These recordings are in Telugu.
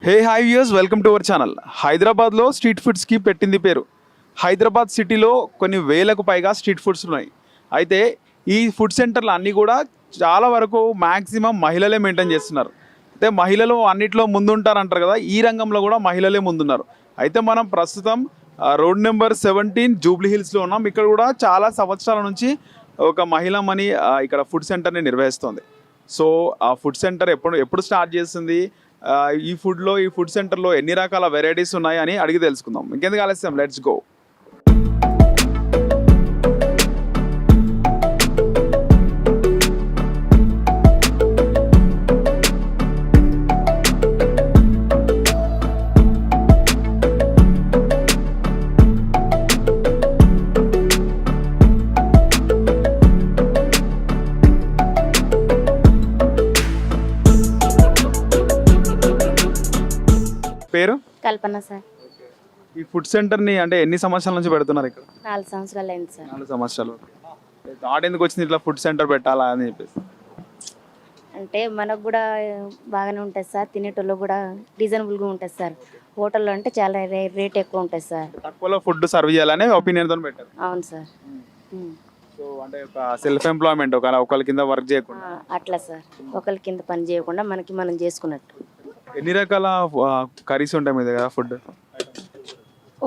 Hey hi viewers, welcome to our channel. హైదరాబాద్లో స్ట్రీట్ ఫుడ్స్కి పెట్టింది పేరు. హైదరాబాద్ సిటీలో కొన్ని వేలకు పైగా స్ట్రీట్ ఫుడ్స్ ఉన్నాయి. అయితే ఈ ఫుడ్ సెంటర్లు అన్నీ కూడా చాలా వరకు మ్యాక్సిమం మహిళలే మెయింటైన్ చేస్తున్నారు. అయితే మహిళలు అన్నిట్లో ముందుంటారంటారు కదా, ఈ రంగంలో కూడా మహిళలే ముందున్నారు. అయితే మనం ప్రస్తుతం రోడ్ నెంబర్ 17 జూబ్లీ హిల్స్లో ఉన్నాం. ఇక్కడ కూడా చాలా సంవత్సరాల నుంచి ఒక మహిళమని ఇక్కడ ఫుడ్ సెంటర్ని నిర్వహిస్తుంది. సో ఆ ఫుడ్ సెంటర్ ఎప్పుడు స్టార్ట్ చేస్తుంది, ఈ ఫుడ్ సెంటర్లో ఎన్ని రకాల వెరైటీస్ ఉన్నాయి అని అడిగి తెలుసుకుందాం. ఇంకెందుకు ఆలస్యం, లెట్స్ గో. పేరు కల్పన సార్. ఈ ఫుడ్ సెంటర్ని అంటే ఎన్ని సంవత్సరాల నుంచి పెడుతున్నారు ఇక్కడ? 4 సంవత్సరాలు అయింది సార్. 4 సంవత్సరాలు. థాట్ ఎందుకు వచ్చింది ఇట్లా ఫుడ్ సెంటర్ పెట్టాలా అని చెప్పేసి? అంటే మనకు కూడా బాగానే ఉంటుంది సార్, తినేటోళ్ళు కూడా రీజనబుల్గా ఉంటుంది సార్. హోటల్లో అంటే చాలా రేట్ ఎక్కువ ఉంటుంది సార్. తక్కువలో ఫుడ్ సర్వ్ చేయాలనే ఒపీనియన్తో పెట్టారు. అవును సార్. సో అంటే సెల్ఫ్ ఎంప్లాయ్మెంట్, ఒకళ్ళ కింద వర్క్ చేయకుండా. అట్లా సార్, ఒకరి కింద పని చేయకుండా మనకి మనం చేసుకున్నట్టు. ఎన్ని రకాల కర్రీస్ ఉంటాయి మీ దగ్గర? ఫుడ్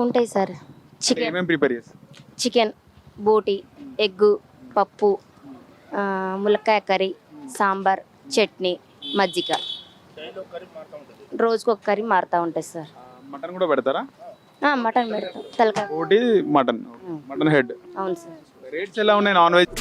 ఉంటాయి సార్. ఏమేమి ప్రిపేర్ చేస్తారు? చికెన్, బోటి, ఎగ్గు, పప్పు, ములక్కాయ కర్రీ, సాంబార్, చట్నీ, మజ్జిగ. రోజుకు ఒక కర్రీ మారుతూ ఉంటుంది సార్. మటన్ కూడా పెడతారా? మటన్ పెడతాం, తలకాయ. బోటి, మటన్ హెడ్. అవును సార్. రేట్స్ ఎలా ఉన్నాయి non veg?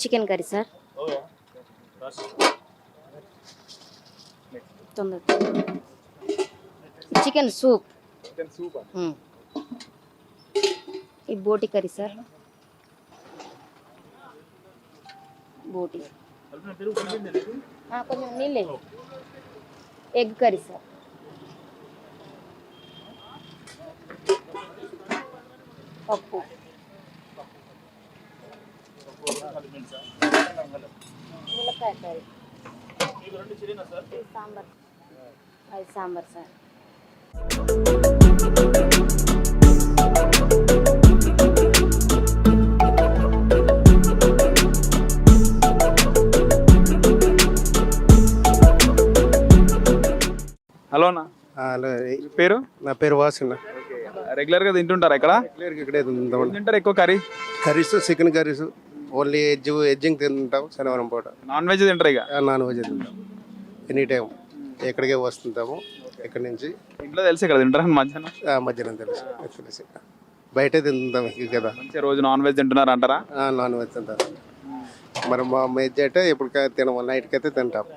Chicken curry sir. Chicken soup. ఈ బోటి కర్రీ సార్. బోటి కొంచెం నీళ్ళే. Egg curry sir. పప్పు, ములక్కాయ కర్రీ, సాంబార్. అది సాంబార్ సార్. హలో అన్న. హలో, పేరు? నా పేరు వాసన్న. రెగ్యులర్గా తింటుంటారా ఇక్కడ? ఇక్కడే తింటారు ఎక్కువ curry? Curries, chicken curries, only ఎజ్జింగ్ తింటాం శనివారం పూట. నాన్ వెజ్ తింటారు ఇక? నాన్ వెజ్ తింటాం ఎనీ టైం. ఎక్కడికే వస్తుంటాము. ఇక్కడి నుంచి ఇంట్లో తెలిసి ఇక్కడ తింటారా మధ్యాహ్నం? మధ్యాహ్నం తెలిసి బయటే తింటాం కదా. మంచి రోజు నాన్ వెజ్ తింటున్నారు అంటారా? నాన్ వెజ్ తింటాం. మరి మా వెజ్ అయితే ఇప్పుడు తినము, నైట్కి అయితే తింటాం.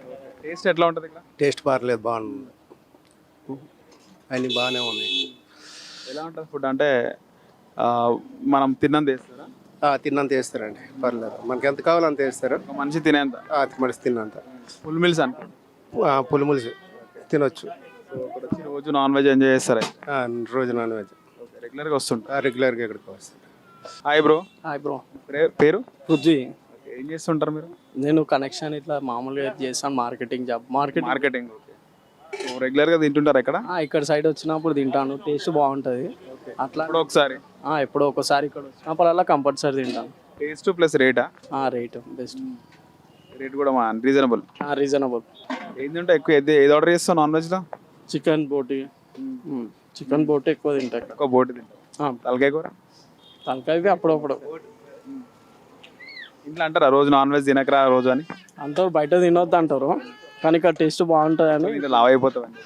టేస్ట్ ఎట్లా ఉంటుంది ఇక్కడ? టేస్ట్ పర్లేదు, బాగుంది. అన్నీ బాగానే ఉన్నాయి. ఎలా ఉంటుంది ఫుడ్ అంటే మనం తిన్నంత వేస్తారా? తిన్నంత వేస్తారండి, పర్లేదు. మనకి ఎంత కావాలో అంత వేస్తారు. మనిషి తినేంత? మనిషి తిన్నంత. ఫుల్ మీల్స్ అంటే పులిములిసి తినొచ్చు. రోజు నాన్ వెజ్ ఎంజాయ్ చేస్తారా? రోజు నాన్ వెజ్ రెగ్యులర్గా వస్తుంటా? రెగ్యులర్గా ఇక్కడికి వస్తాను. Hi bro. Hi bro. పేరు? రుజి. ఏం చేస్తుంటారు మీరు? నేను కనెక్షన్ ఇట్లా మామూలుగా చేస్తాను, మార్కెటింగ్ జాబ్. మార్కెటింగ్. రెగ్యులర్గా తింటుంటారు ఇక్కడ ఇక్కడ సైడ్ వచ్చినప్పుడు తింటాను, టేస్ట్ బాగుంటుంది. అట్లా ఇప్పుడు ఒకసారి ఎప్పుడో ఒకసారి ఇక్కడ వచ్చినప్పుడల్లా కంపల్సరీ తింటాను. టేస్ట్ ప్లస్ రేటా? రేట్ బెస్ట్, రేట్ కూడా రీజనబుల్. రీజనబుల్. ఏంటంటే ఎక్కువ ఏది ఆర్డర్ చేస్తావు నాన్ వెజ్లో? చికెన్ బోటి, చికెన్ బోటి ఎక్కువ తింటా ఇక్కడ. ఎక్కువ బోటి తింటాం. తలకాయ కూర? తలకాయ అప్పుడప్పుడు. ఇంట్లో అంటారా రోజు నాన్ వెజ్ తినకరా రోజు అని? అంటారు, బయట తినొద్దు అంటారు, కానీ ఇక్కడ టేస్ట్ బాగుంటుంది అని. ఇంట్లో లావ్ అయిపోతావని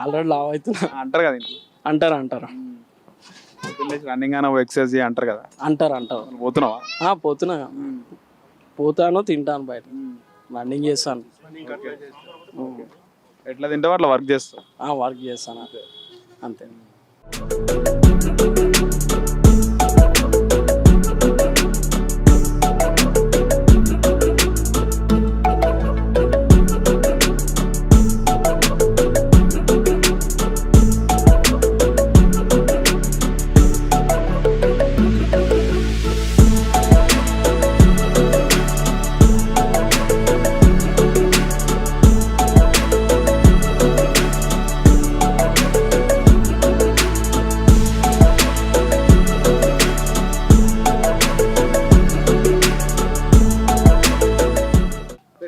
ఆల్రెడీ లావ్ అవుతున్నా అంటారు కదా ఇంట్లో. అంటారు. రన్నింగ్ అని ఎక్సర్సైజ్ అంటారు కదా. అంటారు. పోతున్నావా? పోతున్నా, పోతాను, తింటాను, బయట రన్నింగ్ చేస్తాను. ఎట్లా తింటావు అట్లా వర్క్ చేస్తావు? వర్క్ చేస్తాను అంతే.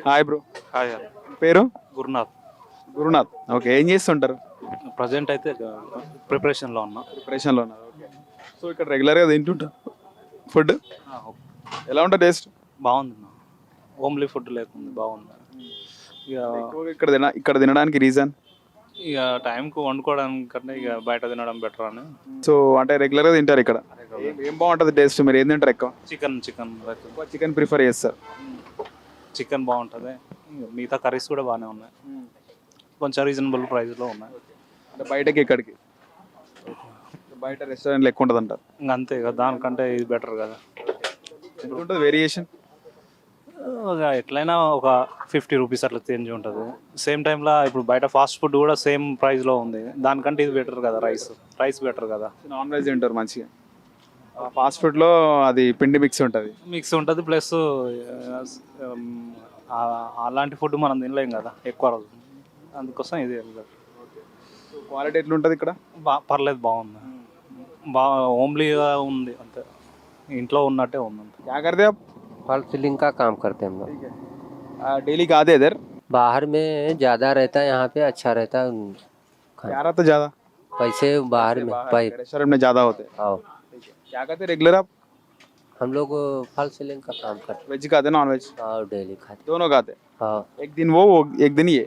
Hi bro. హాయ్ పేరు? గురునాథ్. గురునాథ్. ఓకే, ఏం చేస్తుంటారు? ప్రజెంట్ అయితే ప్రిపరేషన్లో ఉన్నా. ప్రిపరేషన్లో ఉన్నారు. ఓకే. సో ఇక్కడ రెగ్యులర్గా తింటుంటారు ఫుడ్? ఎలా ఉంటుంది టేస్ట్? బాగుంది, హోమ్లీ ఫుడ్ లేకుండా బాగుంది. ఇక ఎక్కువగా ఇక్కడ తినడానికి రీజన్? ఇక టైంకు వండుకోవడానికి కంటే ఇక బయట తినడం బెటర్ అని. సో అంటే రెగ్యులర్గా తింటారు ఇక్కడ. ఏం బాగుంటుంది టేస్ట్? మీరు ఏం తింటారు ఎక్కువ? చికెన్ చికెన్ ప్రిఫర్ చేస్తారు? చికెన్ బాగుంటుంది. మిగతా కర్రీస్ కూడా బాగానే ఉన్నాయి, కొంచెం రీజనబుల్ ప్రైస్లో ఉన్నాయి. అంటే బయటకి ఎక్కడికి? బయట రెస్టారెంట్లు ఎక్కువ ఉంటుంది అంటారు. ఇంకా అంతే కదా, దానికంటే ఇది బెటర్ కదా. ఎంత ఉంటుంది వేరియేషన్? ఎట్లయినా ఒక 50 రూపీస్ అట్లా చేంజ్ ఉంటుంది. సేమ్ టైంలో ఇప్పుడు బయట ఫాస్ట్ ఫుడ్ కూడా సేమ్ ప్రైస్లో ఉంది, దానికంటే ఇది బెటర్ కదా. రైస్ బెటర్ కదా. నాన్ వెజ్ తింటారు మంచిగా. ఫాస్ట్ ఫుడ్లో అది పిండి మిక్స్ ఉంటుంది ప్లస్ అలాంటి ఫుడ్ మనం తినలేం కదా ఎక్కువ రోజు, అందుకోసం ఇది క్వాలిటీ ఎట్లుంటుంది ఇక్కడ? పర్లేదు, బాగుంది, హోమ్లీగా ఉంది, అంతే ఇంట్లో ఉన్నట్టే ఉంది అంతే. क्या करते हैं आप? फॉल सीलिंग का काम करते हैं हम लोग। डेली का आते इधर? बाहर में ज़्यादा रहता है, यहाँ पे अच्छा रहता है। क्या रहता ज्यादा? पैसे बाहर में रेस्टोरेंट में ज्यादा होते हैं। आओ, क्या करते रेगुलर आप? हम लोग फॉल सीलिंग का काम करते वेज खाते नॉन वेज? हैं और डेली खाते दोनों खाते? हाँ। एक दिन वो एक दिन ये?